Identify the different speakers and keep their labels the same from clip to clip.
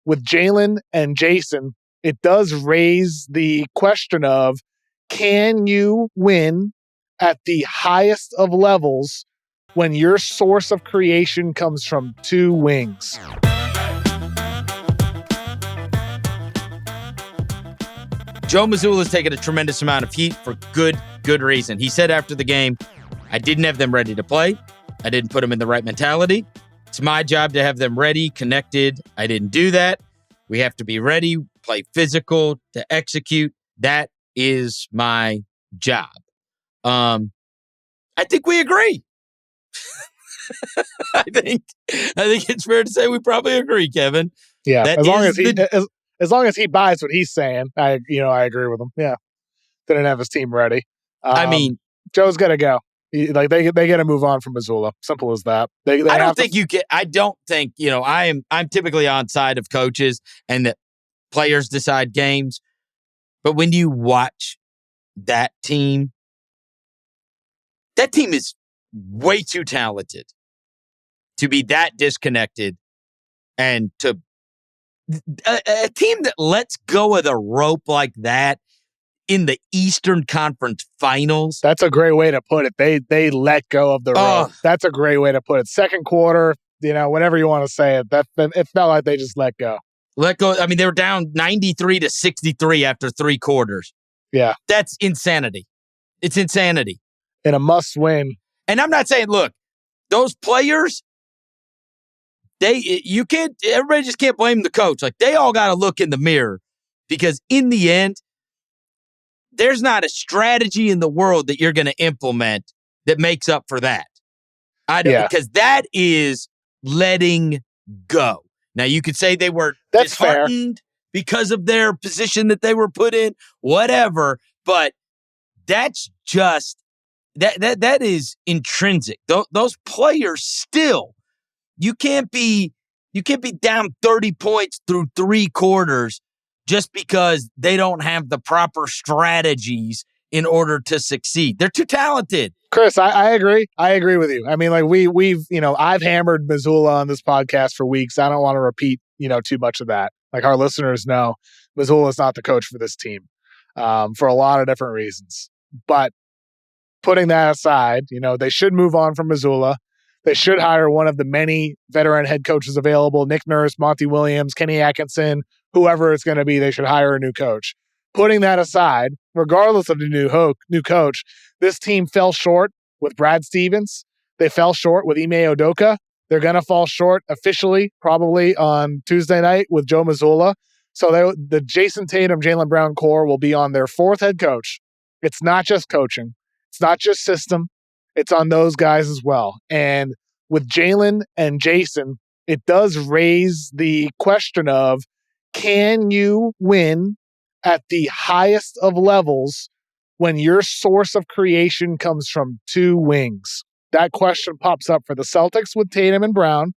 Speaker 1: with Jaylen and Jayson, it does raise the question of, can you win at the highest of levels when your source of creation comes from two wings?
Speaker 2: Joe Mazzulla's taken a tremendous amount of heat for good reason. He said after the game, I didn't have them ready to play. I didn't put them in the right mentality. It's my job to have them ready, connected. I didn't do that. We have to be ready, play physical, to execute. That is my job. I think we agree. I think it's fair to say we probably agree, Kevin.
Speaker 1: Yeah, as long as he buys what he's saying, I agree with him. Yeah, didn't have his team ready. Joe's got to go. They got to move on from Mazzulla. Simple as that.
Speaker 2: I don't think I'm typically on side of coaches and that players decide games, but when you watch that team is way too talented to be that disconnected, and to a team that lets go of the rope like that in the Eastern Conference Finals.
Speaker 1: That's a great way to put it. They let go of the rope. That's a great way to put it. Second quarter, whatever you want to say it, it felt like they just let go.
Speaker 2: Let go. I mean, they were down 93-63 after three quarters.
Speaker 1: Yeah.
Speaker 2: That's insanity. It's insanity.
Speaker 1: And a must win.
Speaker 2: And I'm not saying, look, those players, everybody just can't blame the coach. Like, they all got to look in the mirror, because in the end, there's not a strategy in the world that you're going to implement that makes up for that. Because that is letting go. Now, you could say they were disheartened because of their position that they were put in, whatever, but that's just that is intrinsic. Those players still, you can't be down 30 points through three quarters just because they don't have the proper strategies in order to succeed. They're too talented.
Speaker 1: Chris, I agree. I agree with you. I mean, like we've I've hammered Mazzulla on this podcast for weeks. I don't want to repeat, too much of that. Like, our listeners know, Mazzulla is not the coach for this team for a lot of different reasons. But putting that aside, they should move on from Mazzulla. They should hire one of the many veteran head coaches available: Nick Nurse, Monty Williams, Kenny Atkinson, whoever it's going to be. They should hire a new coach. Putting that aside, regardless of the new coach, this team fell short with Brad Stevens. They fell short with Ime Udoka. They're going to fall short officially probably on Tuesday night with Joe Mazzulla. So the Jayson Tatum, Jaylen Brown core will be on their fourth head coach. It's not just coaching. It's not just system. It's on those guys as well. And with Jaylen and Jayson, it does raise the question of, can you win at the highest of levels when your source of creation comes from two wings? That question pops up for the Celtics with Tatum and Brown.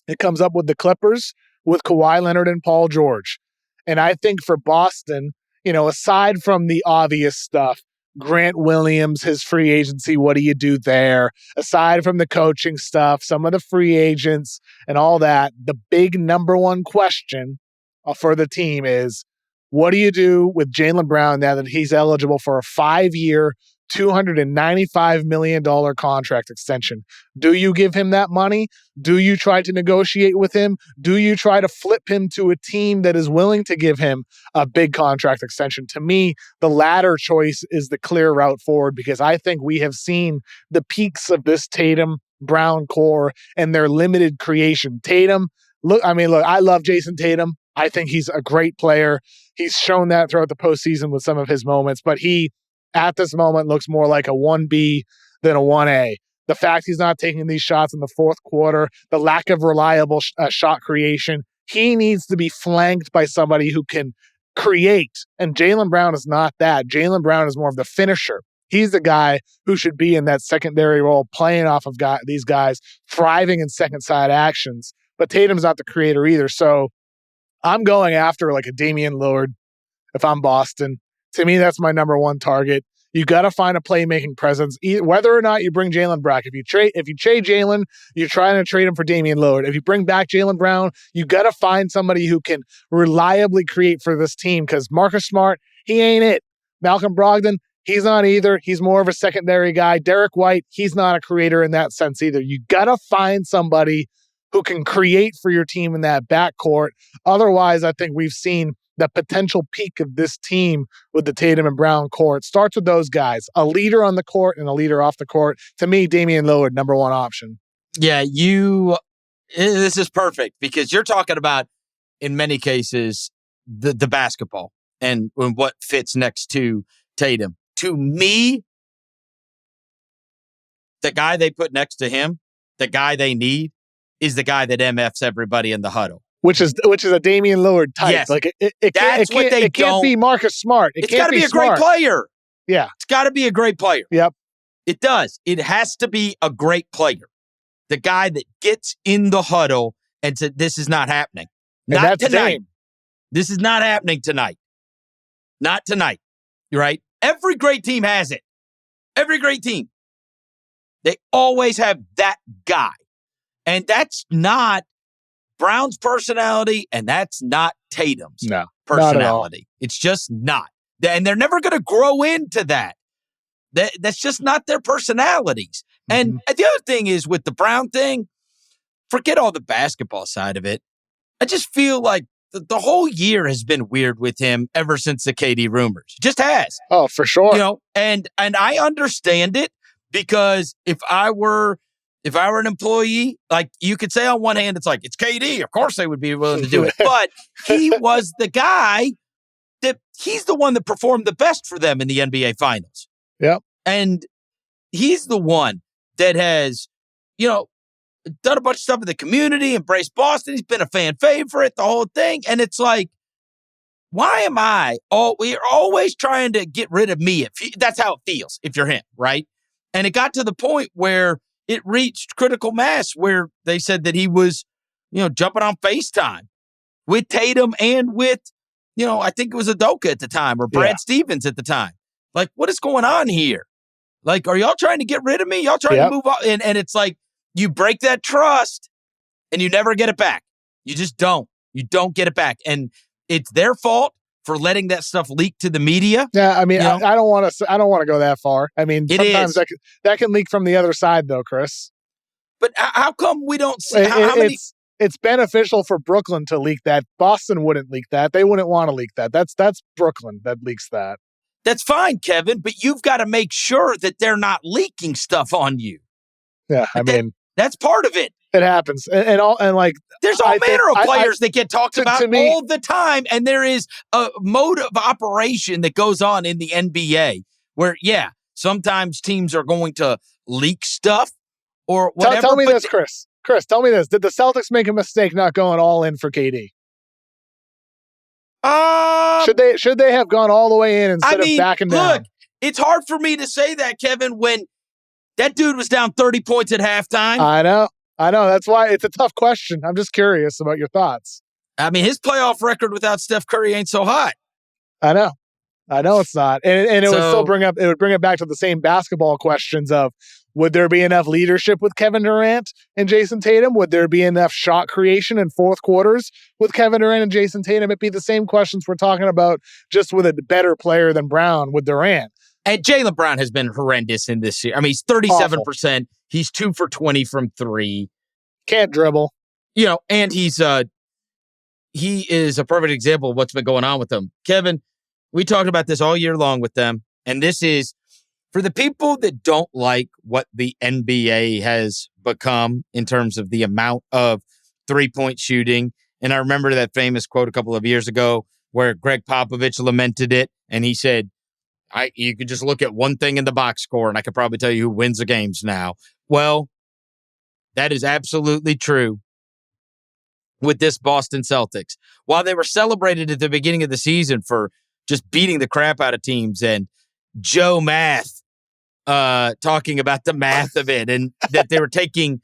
Speaker 1: It comes up with the Clippers with Kawhi Leonard and Paul George. And I think for Boston, aside from the obvious stuff, Grant Williams, his free agency, what do you do there? Aside from the coaching stuff, some of the free agents and all that, the big number one question for the team is, what do you do with Jaylen Brown now that he's eligible for a 5-year, $295 million contract extension? Do you give him that money? Do you try to negotiate with him? Do you try to flip him to a team that is willing to give him a big contract extension? To me, the latter choice is the clear route forward, because I think we have seen the peaks of this Tatum Brown core and their limited creation. Tatum, I love Jayson Tatum. I think he's a great player. He's shown that throughout the postseason with some of his moments, but he, at this moment, looks more like a 1B than a 1A. The fact he's not taking these shots in the fourth quarter, the lack of reliable shot creation, he needs to be flanked by somebody who can create. And Jaylen Brown is not that. Jaylen Brown is more of the finisher. He's the guy who should be in that secondary role, playing off of these guys, thriving in second side actions. But Tatum's not the creator either. So I'm going after like a Damian Lillard if I'm Boston. To me, that's my number one target. You got to find a playmaking presence, whether or not you bring Jaylen back. If you trade Jaylen, you're trying to trade him for Damian Lillard. If you bring back Jaylen Brown, you got to find somebody who can reliably create for this team, because Marcus Smart, he ain't it. Malcolm Brogdon, he's not either. He's more of a secondary guy. Derek White, he's not a creator in that sense either. You got to find somebody who can create for your team in that backcourt. Otherwise, I think we've seen the potential peak of this team with the Tatum and Brown court. Starts with those guys, a leader on the court and a leader off the court. To me, Damian Lillard, number one option.
Speaker 2: Yeah, this is perfect, because you're talking about, in many cases, the basketball and what fits next to Tatum. To me, the guy they put next to him, the guy they need, is the guy that MFs everybody in the huddle.
Speaker 1: Which is a Damian Lillard type.
Speaker 2: Yes.
Speaker 1: Like it can't be Marcus Smart.
Speaker 2: It's got to be a great player.
Speaker 1: Yeah.
Speaker 2: It's got to be a great player.
Speaker 1: Yep.
Speaker 2: It does. It has to be a great player. The guy that gets in the huddle and said, this is not happening.
Speaker 1: And
Speaker 2: not tonight.
Speaker 1: Dame.
Speaker 2: This is not happening tonight. Not tonight. You're right. Every great team has it. Every great team. They always have that guy. And that's not Brown's personality, and that's not Tatum's personality. It's just not. And they're never going to grow into that. That's just not their personalities. Mm-hmm. And the other thing is, with the Brown thing, forget all the basketball side of it. I just feel like the whole year has been weird with him ever since the KD rumors. It just has.
Speaker 1: Oh, for sure.
Speaker 2: And I understand it, because if I were an employee, like, you could say on one hand, it's like, it's KD. Of course they would be willing to do it. But he was the guy he's the one that performed the best for them in the NBA Finals.
Speaker 1: Yep.
Speaker 2: And he's the one that has, done a bunch of stuff in the community, embraced Boston. He's been a fan favorite, the whole thing. And it's like, why am we're always trying to get rid of me? That's how it feels if you're him, right? And it got to the point where it reached critical mass, where they said that he was, jumping on FaceTime with Tatum and with, I think it was Udoka at the time, or Brad Stevens at the time. Like, what is going on here? Like, are y'all trying to get rid of me? Y'all trying to move on? And it's like, you break that trust and you never get it back. You just don't. You don't get it back. And it's their fault for letting that stuff leak to the media.
Speaker 1: Yeah, I mean, I don't want to go that far. I mean, sometimes that can leak from the other side, though, Chris.
Speaker 2: But how come we don't see how many?
Speaker 1: It's beneficial for Brooklyn to leak that. Boston wouldn't leak that. They wouldn't want to leak that. That's Brooklyn that leaks that.
Speaker 2: That's fine, Kevin, but you've got to make sure that they're not leaking stuff on you.
Speaker 1: Yeah,
Speaker 2: that's part of it.
Speaker 1: It happens, and
Speaker 2: there's all manner of players that get talked about all the time, and there is a mode of operation that goes on in the NBA where, sometimes teams are going to leak stuff or whatever.
Speaker 1: Tell me this, Chris. Chris, tell me this: did the Celtics make a mistake not going all in for KD? Should they have gone all the way in instead of backing down?
Speaker 2: Look, it's hard for me to say that, Kevin, when that dude was down 30 points at halftime.
Speaker 1: I know. That's why it's a tough question. I'm just curious about your thoughts.
Speaker 2: I mean, his playoff record without Steph Curry ain't so hot.
Speaker 1: I know it's not. And it would still bring it back to the same basketball questions of, would there be enough leadership with Kevin Durant and Jayson Tatum? Would there be enough shot creation in fourth quarters with Kevin Durant and Jayson Tatum? It'd be the same questions we're talking about, just with a better player than Brown with Durant.
Speaker 2: And Jaylen Brown has been horrendous in this year. I mean, he's 37%. Awful. He's 2 for 20 from 3.
Speaker 1: Can't dribble.
Speaker 2: And he is a perfect example of what's been going on with them. Kevin, we talked about this all year long with them. And this is, for the people that don't like what the NBA has become in terms of the amount of three-point shooting. And I remember that famous quote a couple of years ago where Greg Popovich lamented it. And he said, you could just look at one thing in the box score and I could probably tell you who wins the games now. Well, that is absolutely true with this Boston Celtics. While they were celebrated at the beginning of the season for just beating the crap out of teams, and Joe Math talking about the math of it, and that they're taking,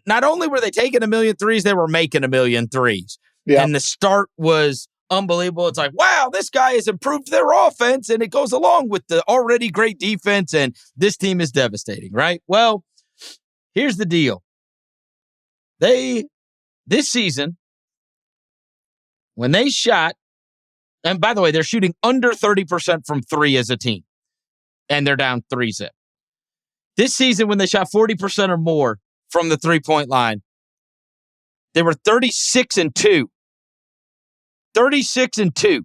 Speaker 2: not only were they taking 1 million threes, they were making 1 million threes. Yeah. And the start was unbelievable. It's like, wow, this guy has improved their offense, and it goes along with the already great defense, and this team is devastating, right? Well, here's the deal. This season, when they shot, and by the way, they're shooting under 30% from three as a team, and they're down 3-zip. This season, when they shot 40% or more from the three-point line, they were 36-2. 36-2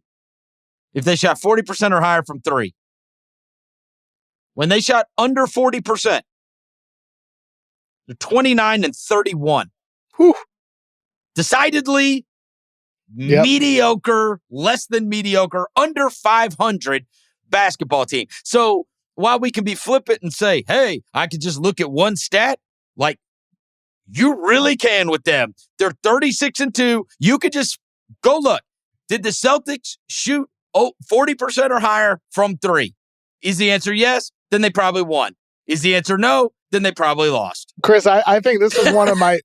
Speaker 2: if they shot 40% or higher from three. When they shot under 40%, they're 29-31.
Speaker 1: Whew.
Speaker 2: Decidedly mediocre, less than mediocre, under 500 basketball team. So while we can be flippant and say, hey, I could just look at one stat, like you really can with them. They're 36-2. You could just go look. Did the Celtics shoot 40% or higher from three? Is the answer yes? Then they probably won. Is the answer no? Then they probably lost.
Speaker 1: Chris, I think this is one of my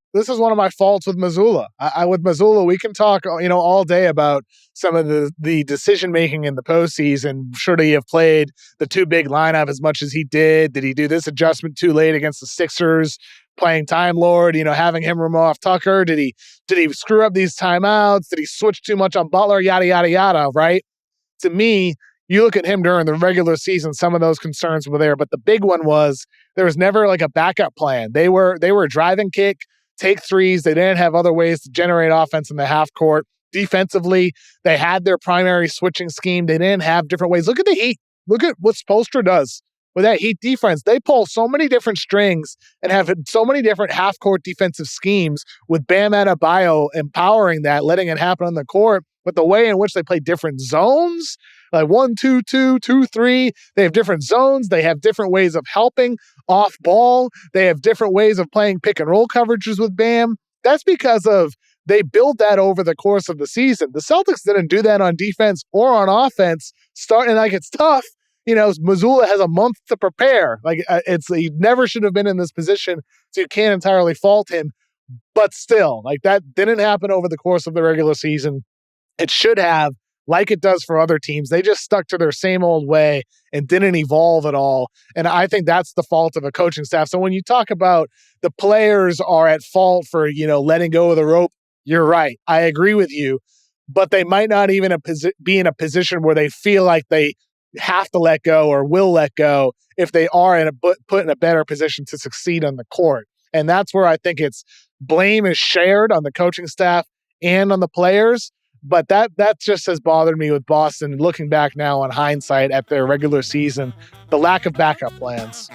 Speaker 1: faults with Mazzulla. With Mazzulla, we can talk all day about some of the decision making in the postseason. Should he have played the two big lineup as much as he did? Did he do this adjustment too late against the Sixers? Playing Time Lord, having him roam off Tucker. Did he screw up these timeouts? Did he switch too much on Butler? Yada yada yada. Right? To me, you look at him during the regular season, some of those concerns were there, but the big one was there was never like a backup plan. They were drive and kick, take threes. They didn't have other ways to generate offense in the half court. Defensively, they had their primary switching scheme. They didn't have different ways. Look at the Heat. Look at what Spoelstra does with that Heat defense. They pull so many different strings and have so many different half-court defensive schemes with Bam Adebayo empowering that, letting it happen on the court. But the way in which they play different zones, like 1-2-2, 2-3, they have different zones. They have different ways of helping off ball. They have different ways of playing pick and roll coverages with Bam. That's because they built that over the course of the season. The Celtics didn't do that on defense or on offense. It's tough. Mazzulla has a month to prepare. He never should have been in this position, so you can't entirely fault him. But still, that didn't happen over the course of the regular season. It should have, like it does for other teams. They just stuck to their same old way and didn't evolve at all. And I think that's the fault of a coaching staff. So when you talk about the players are at fault for, letting go of the rope, you're right. I agree with you. But they might not even be in a position where they feel like they have to let go or will let go if they are put in a better position to succeed on the court. And that's where I think blame is shared on the coaching staff and on the players. But that just has bothered me with Boston, looking back now on hindsight at their regular season, the lack of backup plans.